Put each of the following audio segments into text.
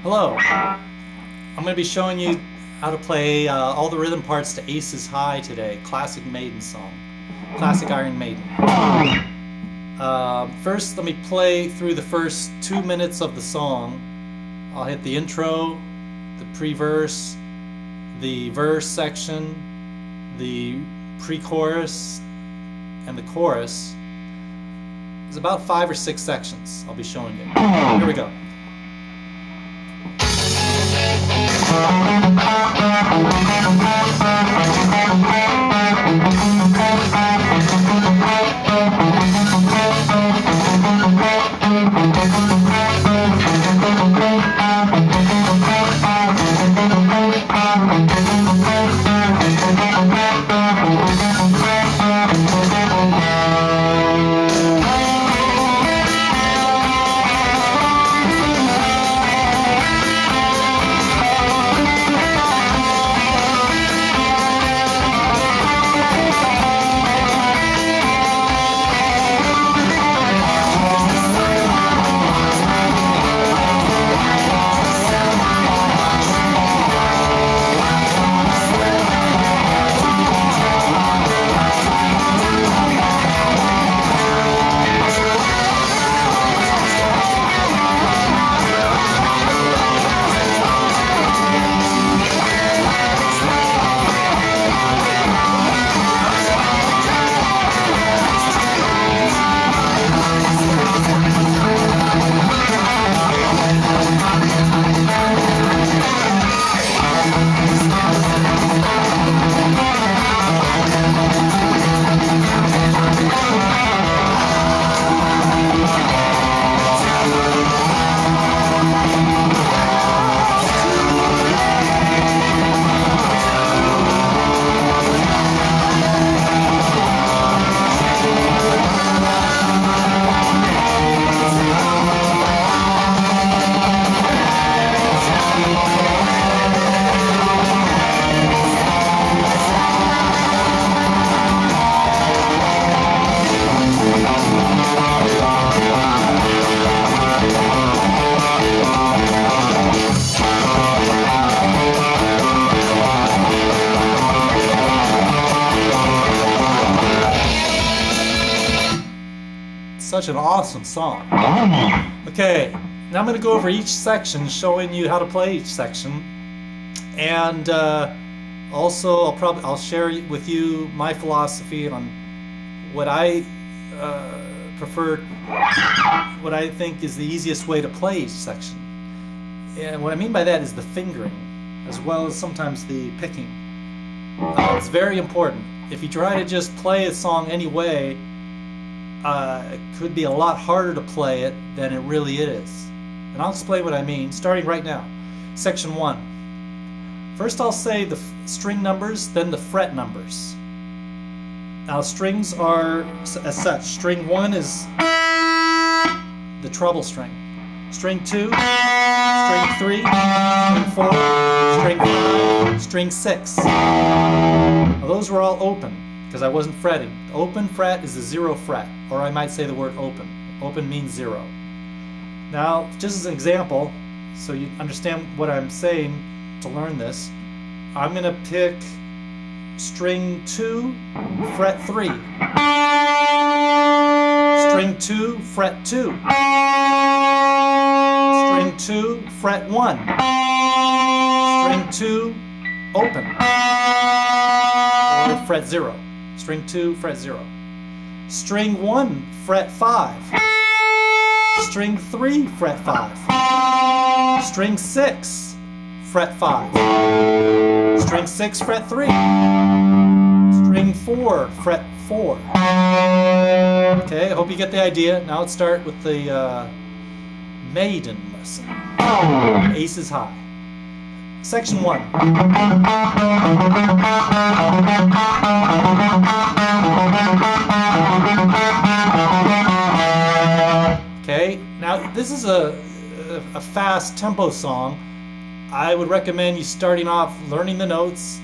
Hello, I'm going to be showing you how to play all the rhythm parts to Aces High today. Classic Maiden song. Classic Iron Maiden. First, let me play through the first 2 minutes of the song. I'll hit the intro, the pre-verse, the verse section, the pre-chorus, and the chorus. There's about 5 or 6 sections I'll be showing you. Here we go. Such an awesome song. Okay, now I'm going to go over each section, showing you how to play each section, and also I'll share with you my philosophy on what I prefer, what I think is the easiest way to play each section. And what I mean by that is the fingering, as well as sometimes the picking. It's very important. If you try to just play a song anyway, it could be a lot harder to play it than it really is. And I'll explain what I mean, starting right now. Section 1. First I'll say the string numbers, then the fret numbers. Now strings are as such. String 1 is the treble string. String 2, string 3, string 4, string 5, string 6. Now those were all open, because I wasn't fretting. The open fret is the 0 fret, or I might say the word open. Open means 0. Now, just as an example, so you understand what I'm saying to learn this, I'm going to pick string 2, fret 3. String 2, fret 2. String 2, fret 1. String 2, open. Or fret 0. String 2, fret 0. String 1, fret 5. String 3, fret 5. String 6, fret 5. String 6, fret 3. String 4, fret 4. Okay, I hope you get the idea. Now let's start with the Maiden lesson. Aces High. Section 1. Okay, now this is a fast tempo song. I would recommend you starting off learning the notes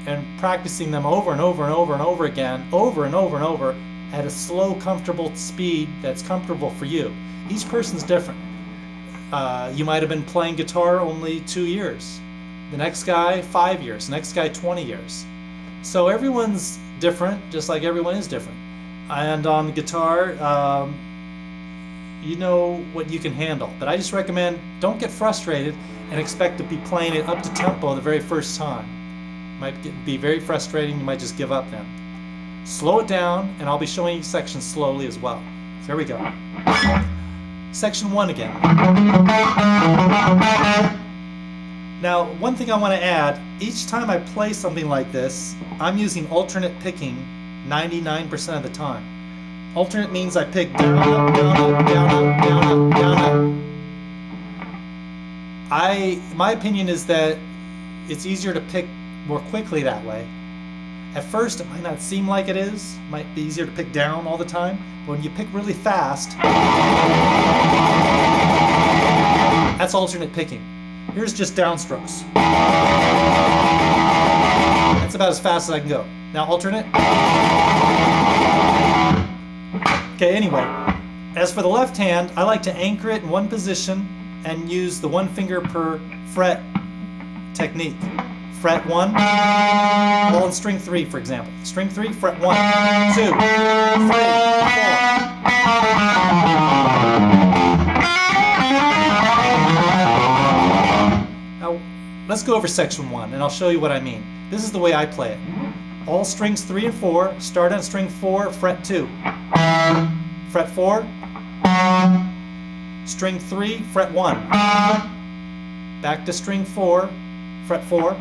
and practicing them over and over and over and over again, over and over and over, at a slow, comfortable speed that's comfortable for you. Each person's different. You might have been playing guitar only 2 years. The next guy, 5 years. The next guy, 20 years. So everyone's different, just like everyone is different. And on guitar, you know what you can handle. But I just recommend don't get frustrated and expect to be playing it up to tempo the very first time. Might be very frustrating. You might just give up then. Slow it down, and I'll be showing you sections slowly as well. So here we go. Section 1 again. Now, one thing I want to add, each time I play something like this, I'm using alternate picking 99% of the time. Alternate means I pick down, up, down, up, down, up, down, up, down, up. My opinion is that it's easier to pick more quickly that way. At first, it might not seem like it is. It might be easier to pick down all the time. But when you pick really fast, that's alternate picking. Here's just downstrokes. That's about as fast as I can go. Now alternate. Okay, anyway, as for the left hand, I like to anchor it in one position and use the 1 finger per fret technique. Fret 1, well, on string 3, for example. String 3, fret 1, 2, 3, 4. Now, let's go over section 1, and I'll show you what I mean. This is the way I play it. All strings 3 and 4 start on string 4, fret 2. Fret 4, string 3, fret 1. Back to string 4, fret 4.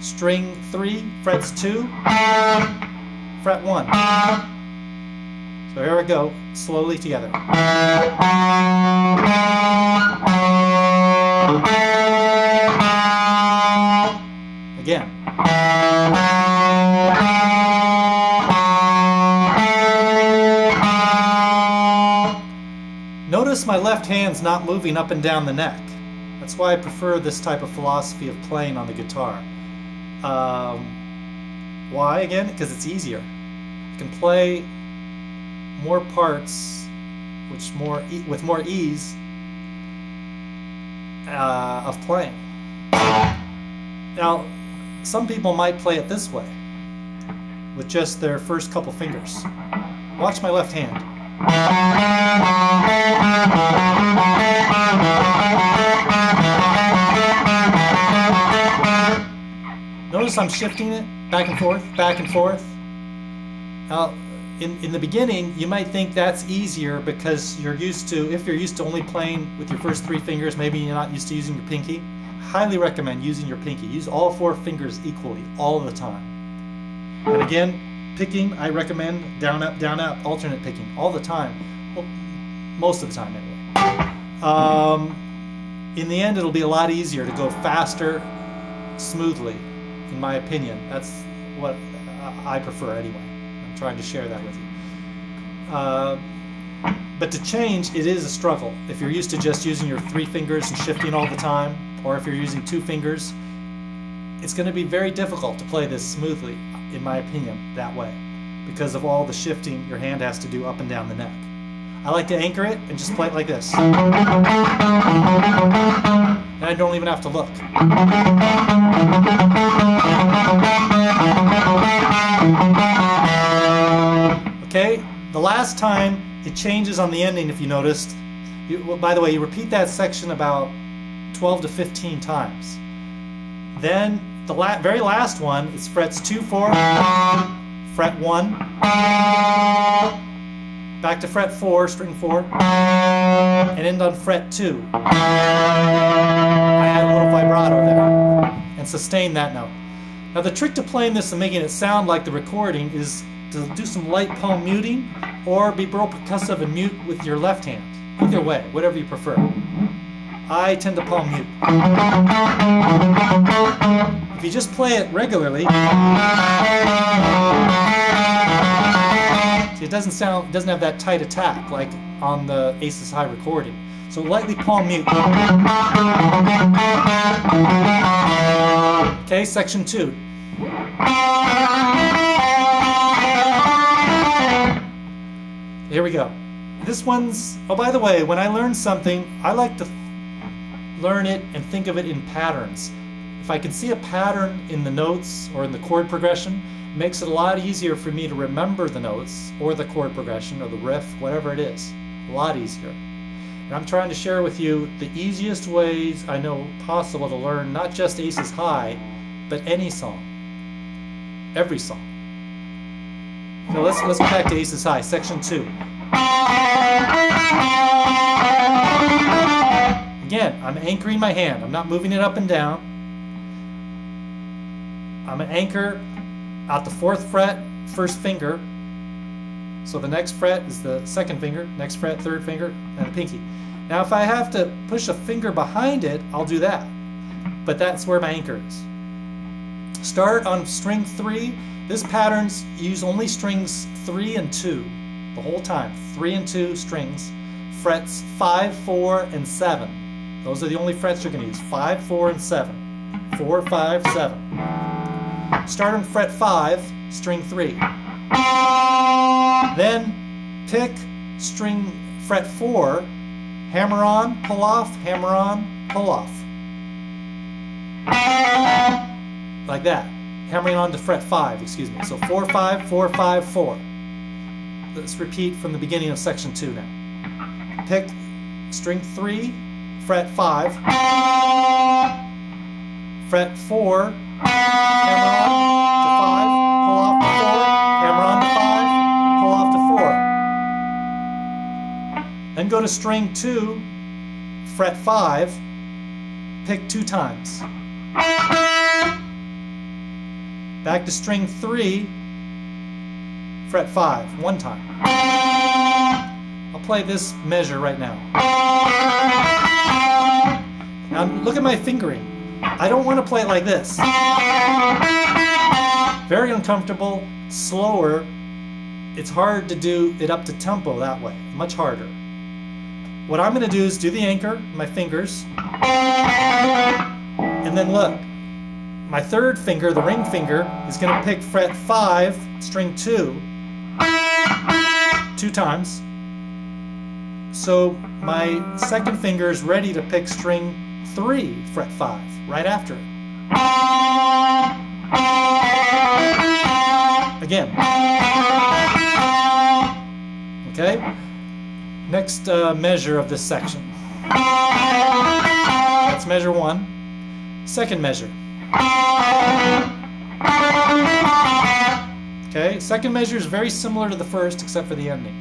String 3, frets 2, fret 1. So here we go, slowly together. Again. Notice my left hand's not moving up and down the neck. That's why I prefer this type of philosophy of playing on the guitar. Why again? Because it's easier. You can play more parts with more ease of playing. Now, some people might play it this way, with just their first couple fingers. Watch my left hand. Notice I'm shifting it back and forth, back and forth. Now, in the beginning, you might think that's easier because you're used to, if you're used to only playing with your first 3 fingers, maybe you're not used to using your pinky. Highly recommend using your pinky. Use all 4 fingers equally, all the time. And again, picking, I recommend down, up, alternate picking, all the time. Well, most of the time anyway. In the end, it'll be a lot easier to go faster, smoothly, in my opinion. That's what I prefer anyway. I'm trying to share that with you. But to change, it is a struggle. If you're used to just using your 3 fingers and shifting all the time, or if you're using 2 fingers, it's going to be very difficult to play this smoothly, in my opinion, that way, because of all the shifting your hand has to do up and down the neck. I like to anchor it and just play it like this. And I don't even have to look. Okay, the last time it changes on the ending, if you noticed. By the way, you repeat that section about 12 to 15 times. Then the very last one is frets 2, 4, fret 1, back to fret 4, string 4, and end on fret 2. I add a little vibrato there and sustain that note. Now the trick to playing this and making it sound like the recording is to do some light palm muting or be real percussive and mute with your left hand. Either way, whatever you prefer. I tend to palm mute. If you just play it regularly, see, it doesn't have that tight attack like on the Aces High recording. So lightly palm mute. Okay, section 2. Here we go. This one's, oh, by the way, when I learn something, I like to learn it and think of it in patterns. If I can see a pattern in the notes or in the chord progression, it makes it a lot easier for me to remember the notes or the chord progression or the riff, whatever it is. A lot easier. And I'm trying to share with you the easiest ways I know possible to learn not just Aces High, but any song. Every song. So let's go back to Aces High, section 2. Again, I'm anchoring my hand. I'm not moving it up and down. I'm an anchor at the 4th fret, 1st finger. So the next fret is the 2nd finger, next fret, 3rd finger, and the pinky. Now if I have to push a finger behind it, I'll do that. But that's where my anchor is. Start on string 3. This pattern's use only strings 3 and 2 the whole time. 3 and 2 strings. Frets 5, 4, and 7. Those are the only frets you're going to use. 5, 4, and 7. 4, 5, 7. Start on fret 5, string 3. Then pick string fret 4, hammer on, pull off, hammer on, pull off. Like that. Hammering on to fret 5, excuse me. So 4, 5, 4, 5, 4. Let's repeat from the beginning of section 2 now. Pick string 3, fret 5, fret 4, hammer on to 5, pull off to 4, hammer on to 5, pull off to 4. Then go to string 2, fret 5, pick 2 times. Back to string 3, fret 5, 1 time. I'll play this measure right now. Now look at my fingering. I don't want to play it like this. Very uncomfortable, slower. It's hard to do it up to tempo that way, much harder. What I'm going to do is do the anchor, my fingers, and then look. My 3rd finger, the ring finger, is going to pick fret 5, string 2, 2 times. So my 2nd finger is ready to pick string 3, fret 5, right after it. Again. Okay? Next measure of this section. That's measure 1. 2nd measure. Okay, 2nd measure is very similar to the 1st except for the ending.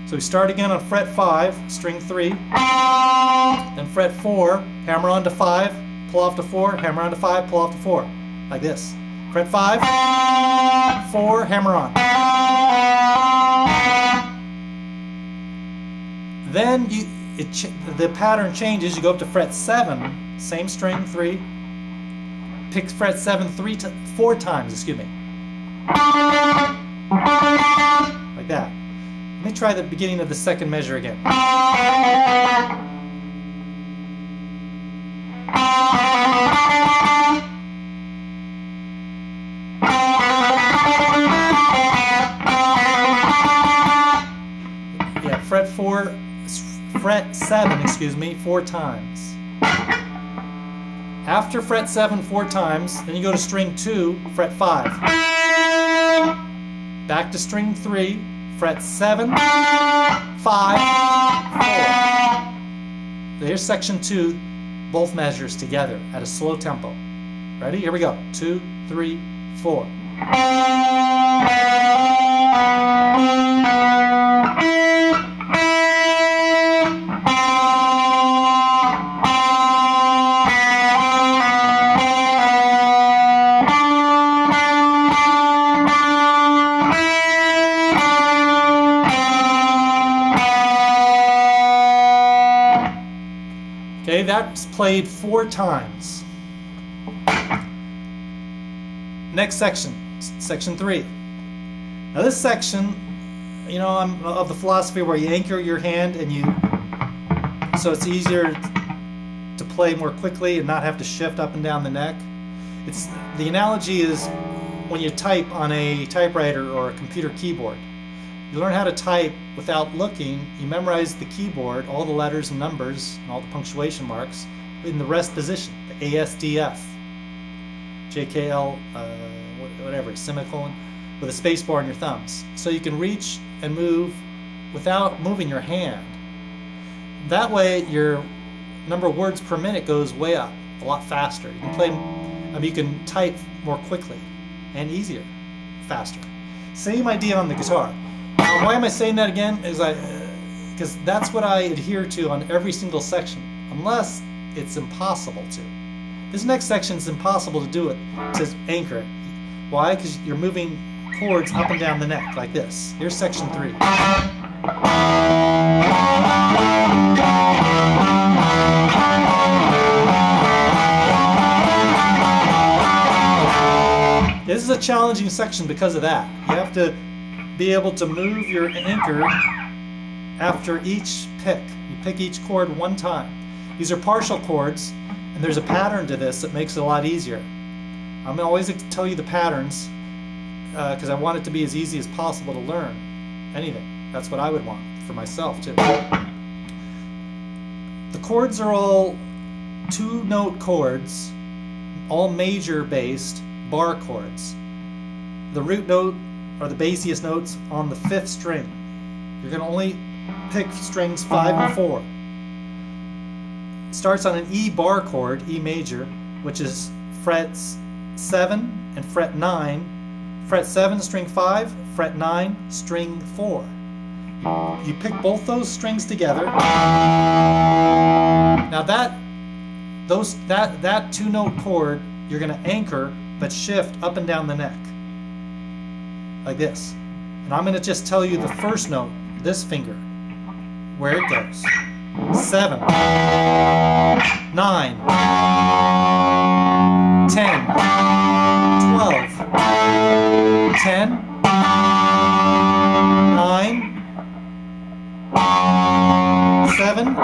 So we start again on fret 5, string 3, then fret 4, hammer on to 5, pull off to 4, hammer on to 5, pull off to 4, like this. Fret 5, 4, hammer on. Then the pattern changes. You go up to fret 7, same string 3. Pick fret 7 4 times, excuse me. Like that. Let me try the beginning of the 2nd measure again. Yeah, fret 7, excuse me, 4 times. After fret 7 4 times, then you go to string 2, fret 5. Back to string 3, fret 7, 5, 4. Here's section 2, both measures together at a slow tempo. Ready? Here we go. 2, 3, 4. Okay, that's played 4 times. Next section, section 3. Now this section, you know, I'm of the philosophy where you anchor your hand and so it's easier to play more quickly and not have to shift up and down the neck. The analogy is when you type on a typewriter or a computer keyboard. You learn how to type without looking. You memorize the keyboard, all the letters and numbers, and all the punctuation marks in the rest position, the ASDF, JKL, whatever, semicolon, with a space bar in your thumbs. So you can reach and move without moving your hand. That way your number of words per minute goes way up, a lot faster. You can play, you can type more quickly and easier, faster. Same idea on the guitar. Now, why am I saying that again? Because that's what I adhere to on every single section, unless it's impossible to. This next section is impossible to do it, to anchor it. Why? Because you're moving chords up and down the neck, like this. Here's section 3. This is a challenging section because of that. You have to be able to move your anchor after each pick. You pick each chord one time. These are partial chords, and there's a pattern to this that makes it a lot easier. I'm always going to tell you the patterns because I want it to be as easy as possible to learn anything. That's what I would want for myself too. The chords are all 2-note chords, all major based bar chords. The root note or the bassiest notes on the 5th string. You're going to only pick strings 5 and 4. It starts on an E bar chord, E major, which is frets 7 and fret 9. Fret 7, string 5, fret 9, string 4. You pick both those strings together. Now that 2-note chord, you're going to anchor but shift up and down the neck. Like this. And I'm going to just tell you the first note, this finger, where it goes. 7, 9, 10, 12, 10, 9, 7, 10,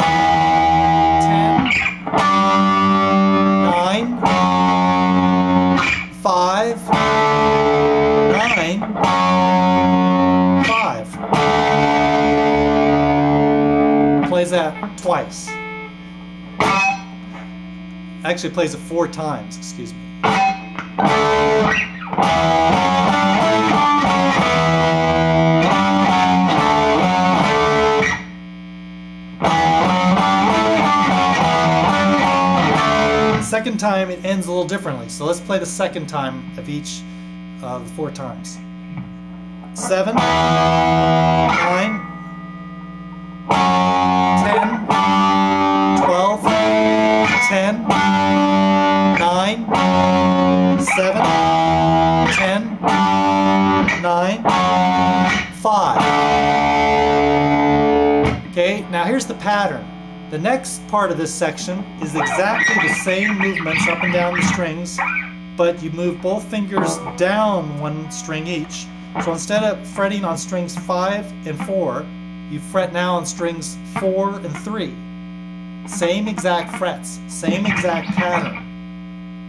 9, 5, 9, 5. Plays that twice. Actually plays it 4 times, excuse me. Second time it ends a little differently, so let's play the second time of each of the 4 times. 7, 9, 10, 12, 10, 9, 7, 10, 9, 5. Okay, now here's the pattern. The next part of this section is exactly the same movements up and down the strings, but you move both fingers down 1 string each. So instead of fretting on strings 5 and 4, you fret now on strings 4 and 3. Same exact frets, same exact pattern,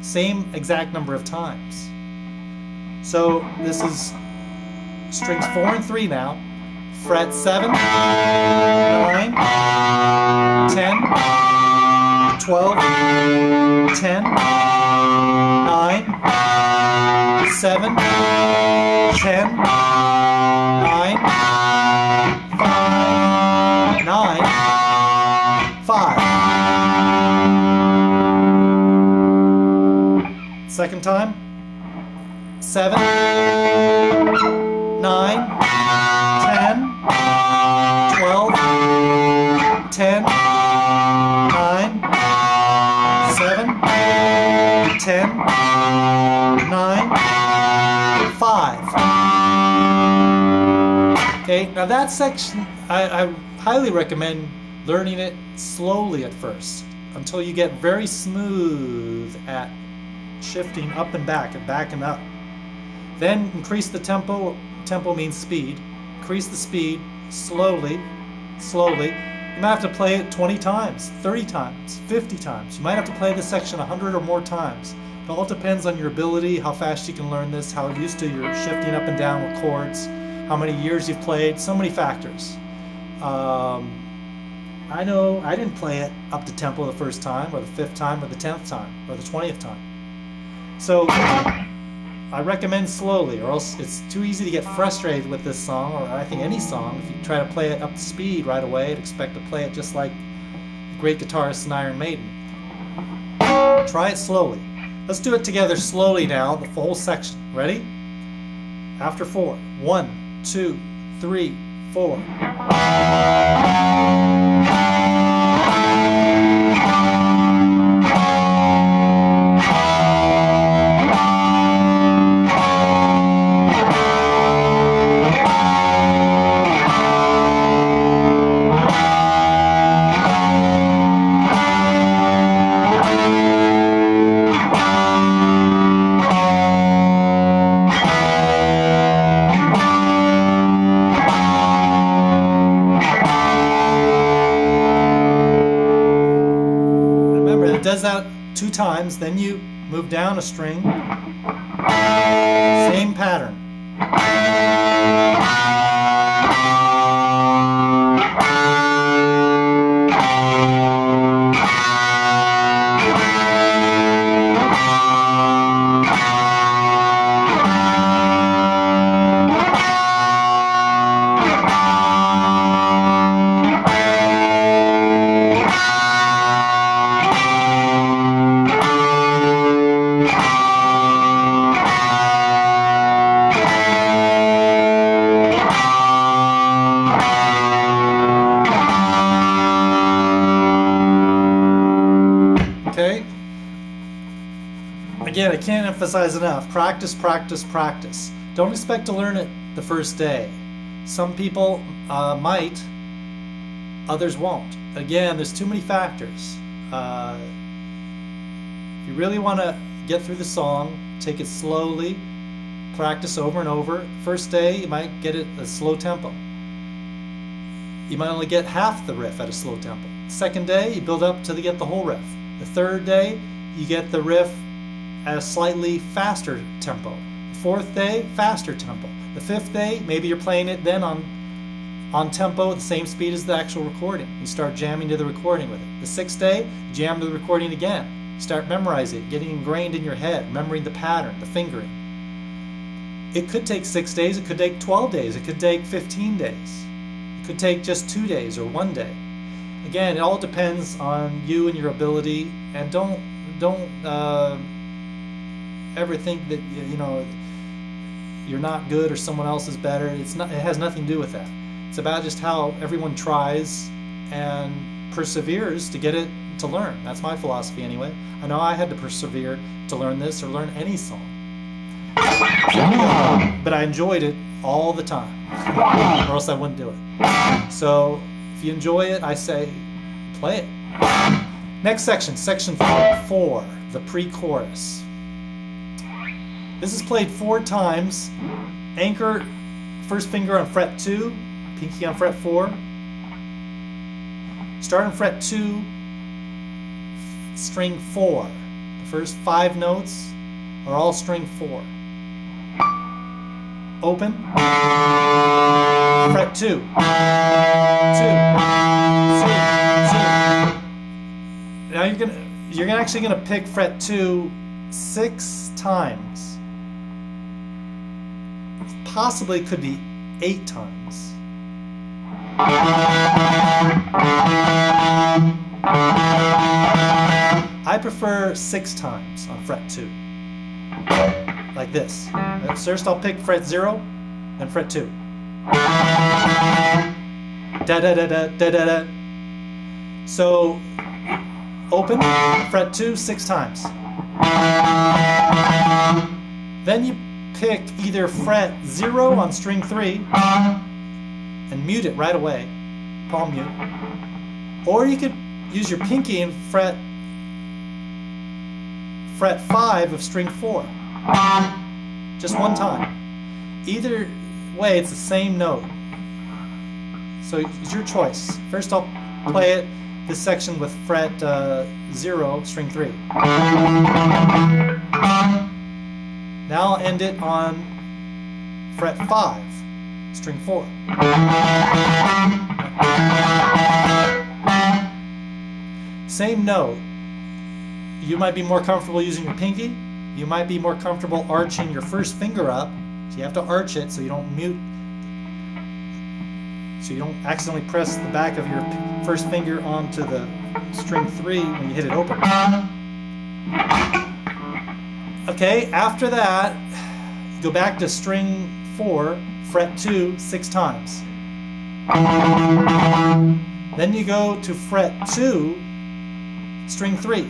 same exact number of times. So this is strings 4 and 3 now. Fret 7, 9, 10, 12, 10, 9, 7, 10, 9, 5, 9, 5. Second time. 7, 9, 10, 12, 10, 9, 7, 10, 9, 5. Okay, now that section, I highly recommend learning it slowly at first until you get very smooth at shifting up and back and up. Then increase the tempo. Tempo means speed. Increase the speed slowly, slowly. You might have to play it 20 times, 30 times, 50 times. You might have to play this section 100 or more times. It all depends on your ability, how fast you can learn this, how used to you're shifting up and down with chords, how many years you've played, so many factors. I know I didn't play it up to tempo the first time, or the 5th time, or the 10th time, or the 20th time. So I recommend slowly, or else it's too easy to get frustrated with this song, or I think any song, if you try to play it up to speed right away and expect to play it just like the great guitarists in Iron Maiden. Try it slowly. Let's do it together slowly now, the whole section. Ready? After 4. 1, 2, 3, 4. Does that 2 times, then you move down a string, same pattern. Okay? Again, I can't emphasize enough. Practice, practice, practice. Don't expect to learn it the first day. Some people might, others won't. Again, there's too many factors. If you really want to get through the song, take it slowly, practice over and over. First day, you might get it at a slow tempo. You might only get half the riff at a slow tempo. Second day, you build up till you get the whole riff. The third day, you get the riff at a slightly faster tempo. The 4th day, faster tempo. The 5th day, maybe you're playing it then on tempo at the same speed as the actual recording. You start jamming to the recording with it. The 6th day, jam to the recording again. You start memorizing it, getting ingrained in your head, remembering the pattern, the fingering. It could take 6 days, it could take 12 days, it could take 15 days. It could take just 2 days or 1 day. Again, it all depends on you and your ability, and don't ever think that you're not good or someone else is better. It has nothing to do with that. It's about just how everyone tries and perseveres to get it to learn. That's my philosophy anyway. I know I had to persevere to learn this or learn any song. But I enjoyed it all the time, or else I wouldn't do it. So if you enjoy it, I say play it. Next section, section 4, the pre-chorus. This is played 4 times. Anchor, first finger on fret 2, pinky on fret 4. Start on fret 2, string 4. The first 5 notes are all string 4. Open, fret 2, 2, C. Now you're actually gonna pick fret 2 6 times. Possibly could be 8 times. I prefer 6 times on fret 2. Like this. First I'll pick fret 0, then fret 2. Da da da da da da da. So open, fret 2 6 times. Then you pick either fret 0 on string 3 and mute it right away, palm mute, or you could use your pinky and fret 5 of string 4. Just one time. Either way, it's the same note. So it's your choice. First I'll play it, this section with fret 0, string 3. Now I'll end it on fret 5, string 4. Same note. You might be more comfortable using your pinky. You might be more comfortable arching your first finger up. So you have to arch it so you don't mute. So you don't accidentally press the back of your first finger onto the string 3 when you hit it open. Okay, after that, you go back to string 4, fret 2, 6 times. Then you go to fret 2, string 3.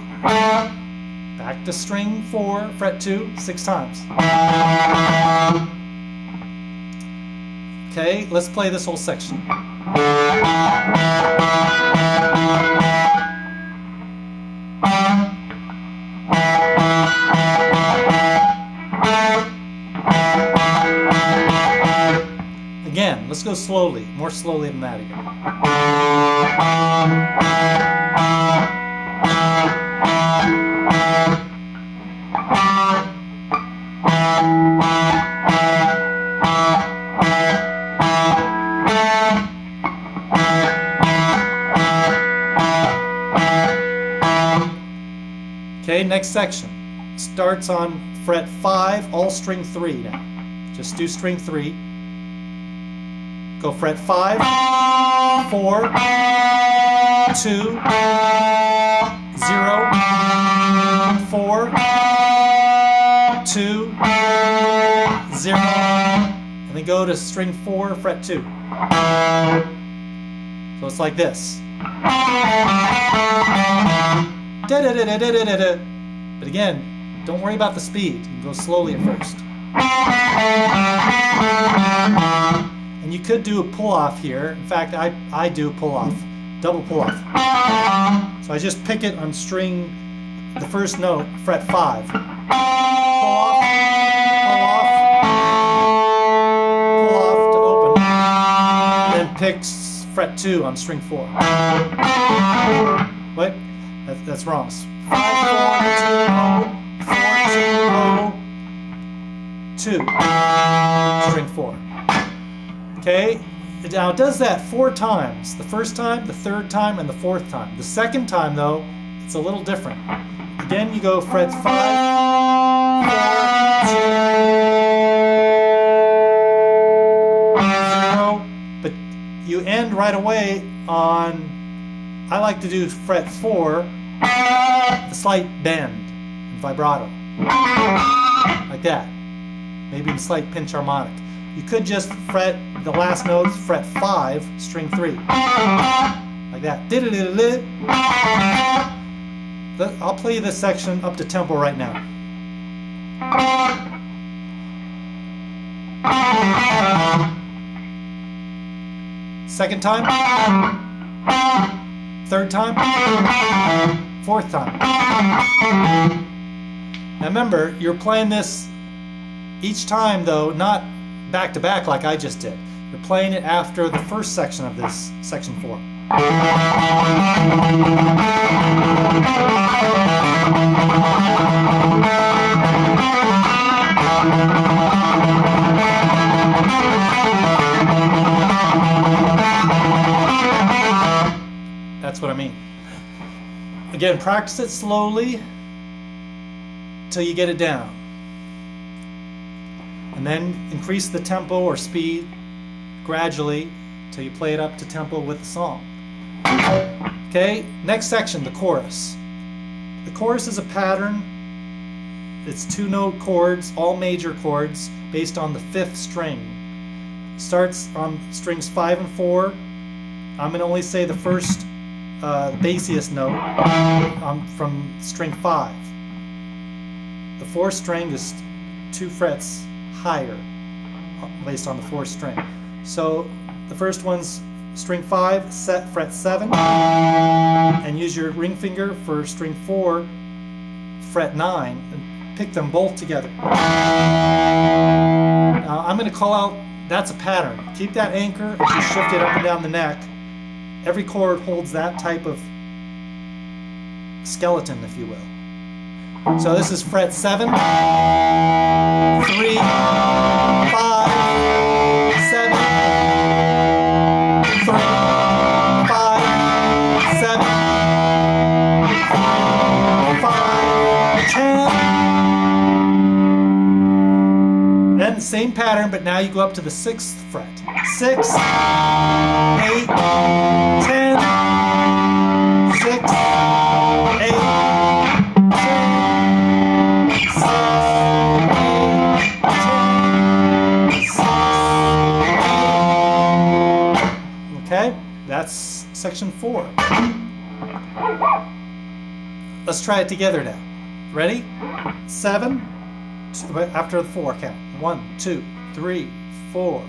Back to string 4, fret 2, 6 times. Okay, let's play this whole section. Again, let's go slowly, more slowly than that again. Okay, next section starts on fret 5, all string 3 now. Just do string 3. Go fret 5, 4, 2, 0, 4, 2, 0, and then go to string 4, fret 2. So it's like this. Da-da-da-da-da-da-da. But again, don't worry about the speed. You can go slowly at first. And you could do a pull-off here. In fact, I do a pull-off, double pull-off. So I just pick it on string, the first note, fret 5. Pull-off, pull-off, pull-off to open. Then pick fret 2 on string 4. What? That's wrong. 5, 4, 2, 4, 2, 2. String 4. Okay, now it does that 4 times. The first time, the third time, and the fourth time. The second time, though, it's a little different. Again, you go fret 5, 4, 2, 0, but you end right away on, I like to do fret 4, a slight bend and vibrato, like that. Maybe a slight pinch harmonic. You could just fret the last notes, fret 5, string 3. Like that. I'll play this section up to tempo right now. Second time. Third time. Fourth time. Now remember, you're playing this each time, though, not back to back like I just did. You're playing it after the first section of this, section 4. That's what I mean. Again, practice it slowly till you get it down. And then increase the tempo or speed gradually till you play it up to tempo with the song. Okay, next section, the chorus. The chorus is a pattern. It's 2-note chords, all major chords, based on the 5th string. It starts on strings 5 and 4. I'm going to only say the first bassiest note from string 5. The 4th string is 2 frets higher based on the 4th string. So the first one's string 5, fret 7, and use your ring finger for string 4, fret 9, and pick them both together. Now I'm going to call out, that's a pattern. Keep that anchor as you shift it up and down the neck. Every chord holds that type of skeleton, if you will. So this is fret 7, 3, 5, 7, same pattern, but now you go up to the 6th fret. 6, 8, 10, 6, 8, 10, 6, 8, 10, 6, 8. Okay, that's section 4. Let's try it together now. Ready? 7, after the 4 count. 1, 2, 3, 4.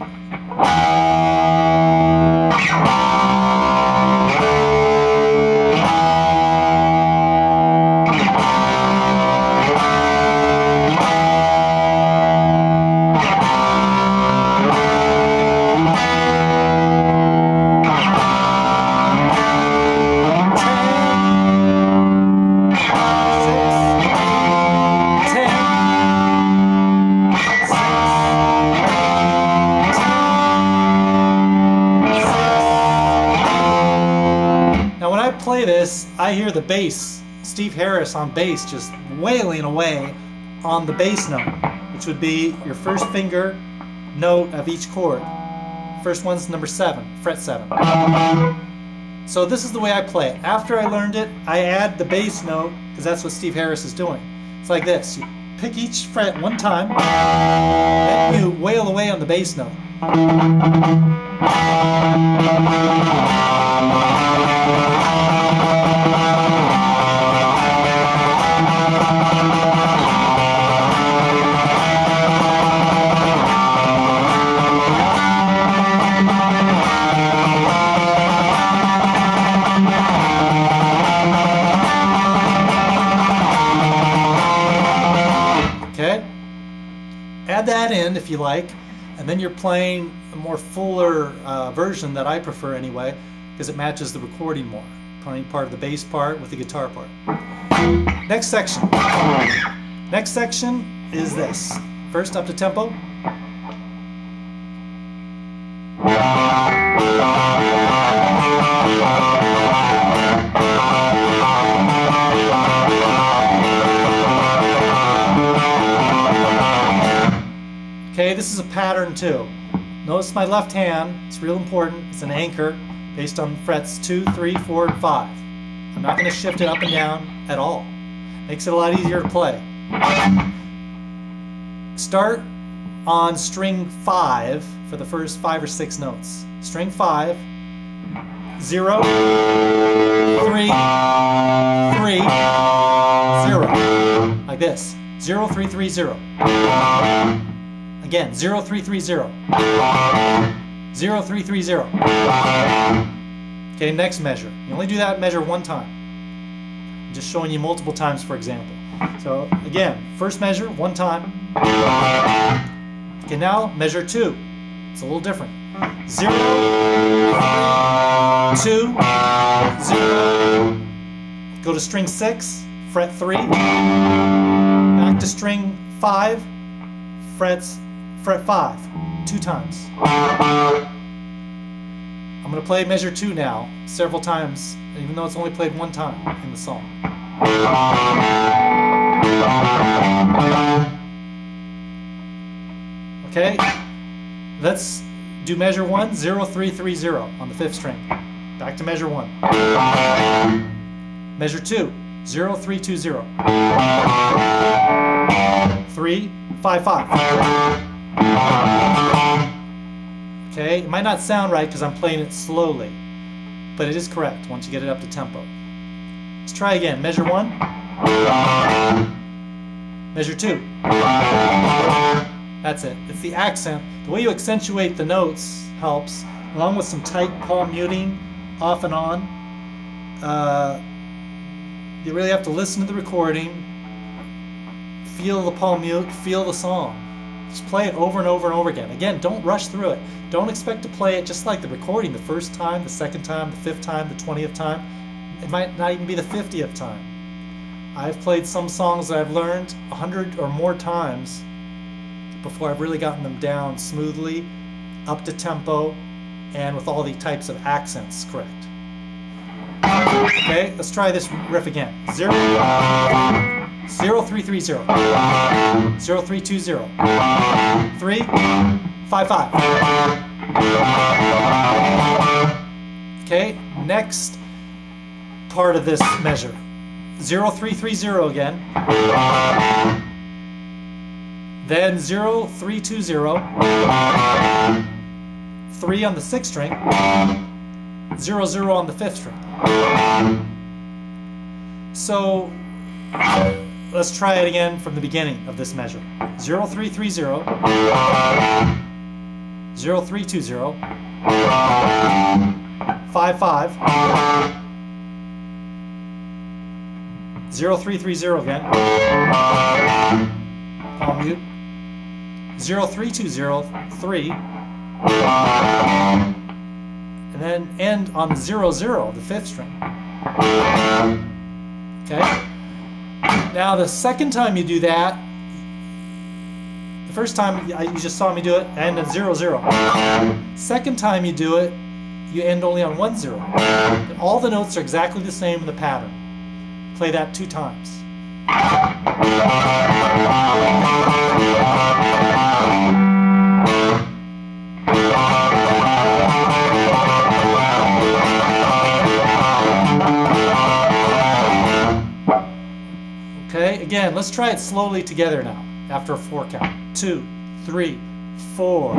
Play this, I hear the bass, Steve Harris on bass, just wailing away on the bass note, which would be your first finger note of each chord. First one's number 7, fret 7. So this is the way I play it. After I learned it, I add the bass note, because that's what Steve Harris is doing. It's like this. You pick each fret one time, then you wail away on the bass note. Okay, add that in if you like, and then you're playing a more fuller version that I prefer anyway, because it matches the recording more. Playing part of the bass part with the guitar part. Next section. Next section is this. First up to tempo. Okay, this is a pattern too. Notice my left hand, it's real important. It's an anchor based on frets 2, 3, 4, and 5. I'm not going to shift it up and down at all. Makes it a lot easier to play. Start on string 5 for the first 5 or 6 notes. String 5, 0, 3, 3, 0. Like this. 0, 3, 3, 0. Again, 0, 3, 3, 0. 0, 3, 3, 0. Okay, next measure. You only do that measure one time. I'm just showing you multiple times, for example. So again, first measure, one time. Okay, now measure 2. It's a little different. 0, 2, 0. Go to string 6, fret 3. Back to string 5, fret 5, 2 times. I'm going to play measure 2 now, several times, even though it's only played one time in the song. Okay, let's do measure 1, 0, 3, 3, 0 on the 5th string. Back to measure 1. Measure 2, 0, 3, 2, 0. 3, 5, 5. Okay, it might not sound right because I'm playing it slowly, but it is correct once you get it up to tempo. Let's try again. Measure 1. Measure 2. That's it. It's the accent. The way you accentuate the notes helps, along with some tight palm muting off and on. You really have to listen to the recording, feel the palm mute, feel the song. Just play it over and over and over again. Again, don't rush through it. Don't expect to play it just like the recording the first time, the second time, the 5th time, the 20th time. It might not even be the 50th time. I've played some songs that I've learned 100 or more times before I've really gotten them down smoothly, up to tempo, and with all the types of accents correct. Okay, let's try this riff again. 0, 0, 0330, 0320, 355. Okay, next part of this measure, 0330 again, then 0320, 3 on the 6th string, 00 on the 5th string. So let's try it again from the beginning of this measure. 0330, 0320, 55, 0330 again, palm mute, 0320, 3, and then end on 00, the 5th string. Okay? Now the second time you do that, the first time you just saw me do it, I end at 00. Second time you do it, you end only on 10. And all the notes are exactly the same in the pattern. Play that 2 times. Okay, again, let's try it slowly together now, after a 4 count. 2, 3, 4.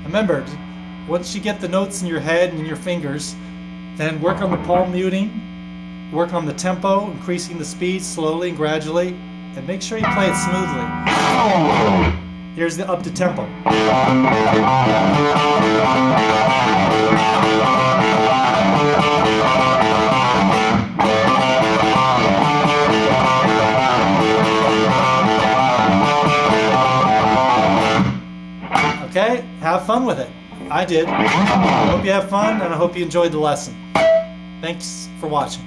Remember, once you get the notes in your head and in your fingers, then work on the palm muting, work on the tempo, increasing the speed slowly and gradually, and make sure you play it smoothly. Here's the up to tempo. Okay, have fun with it. I did. I hope you have fun, and I hope you enjoyed the lesson. Thanks for watching.